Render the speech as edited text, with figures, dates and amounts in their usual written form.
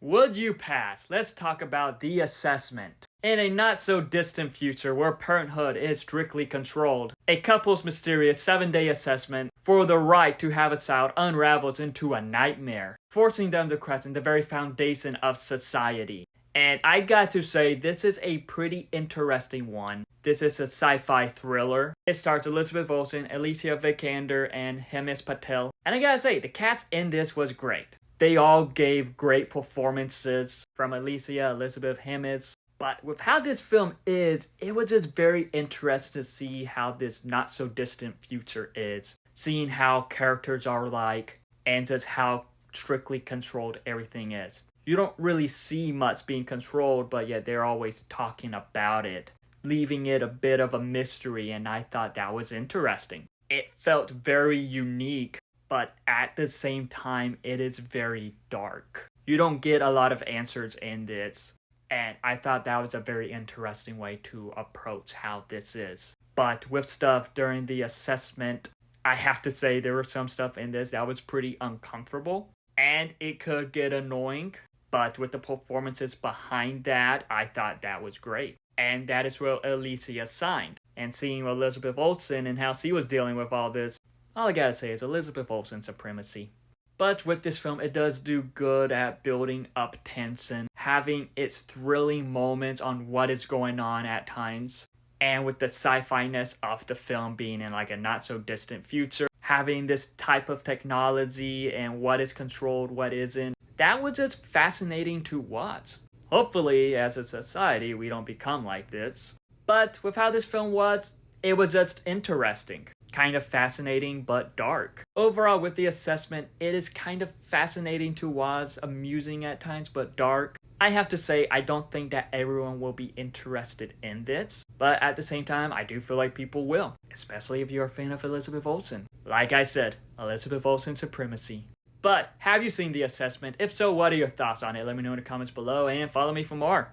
Would you pass? Let's talk about the assessment. In a not so distant future where parenthood is strictly controlled, a couple's mysterious 7-day assessment for the right to have a child unravels into a nightmare, forcing them to question the very foundation of society. And I got to say, this is a pretty interesting one. This is a sci-fi thriller. It stars Elizabeth Olsen, Alicia Vikander, and Himesh Patel. And I gotta say, the cast in this was great. They all gave great performances, from Alicia, Elizabeth, Himesh. But with how this film is, it was just very interesting to see how this not so distant future is. Seeing how characters are like, and just how strictly controlled everything is. You don't really see much being controlled, but yet they're always talking about it, leaving it a bit of a mystery, and I thought that was interesting. It felt very unique, but at the same time, it is very dark. You don't get a lot of answers in this, and I thought that was a very interesting way to approach how this is. But with stuff during the assessment, I have to say there was some stuff in this that was pretty uncomfortable, and it could get annoying. But with the performances behind that, I thought that was great. And that is where Alicia signed. And seeing Elizabeth Olsen and how she was dealing with all this, all I gotta say is Elizabeth Olsen supremacy. But with this film, it does do good at building up tension, having its thrilling moments on what is going on at times. And with the sci-fi-ness of the film being in like a not so distant future, having this type of technology and what is controlled, what isn't, that was just fascinating to watch. Hopefully, as a society, we don't become like this. But with how this film was, it was just interesting. Kind of fascinating, but dark. Overall, with the assessment, it is kind of fascinating to watch, amusing at times, but dark. I have to say, I don't think that everyone will be interested in this. But at the same time, I do feel like people will. Especially if you're a fan of Elizabeth Olsen. Like I said, Elizabeth Olsen supremacy. But have you seen the assessment? If so, what are your thoughts on it? Let me know in the comments below and follow me for more.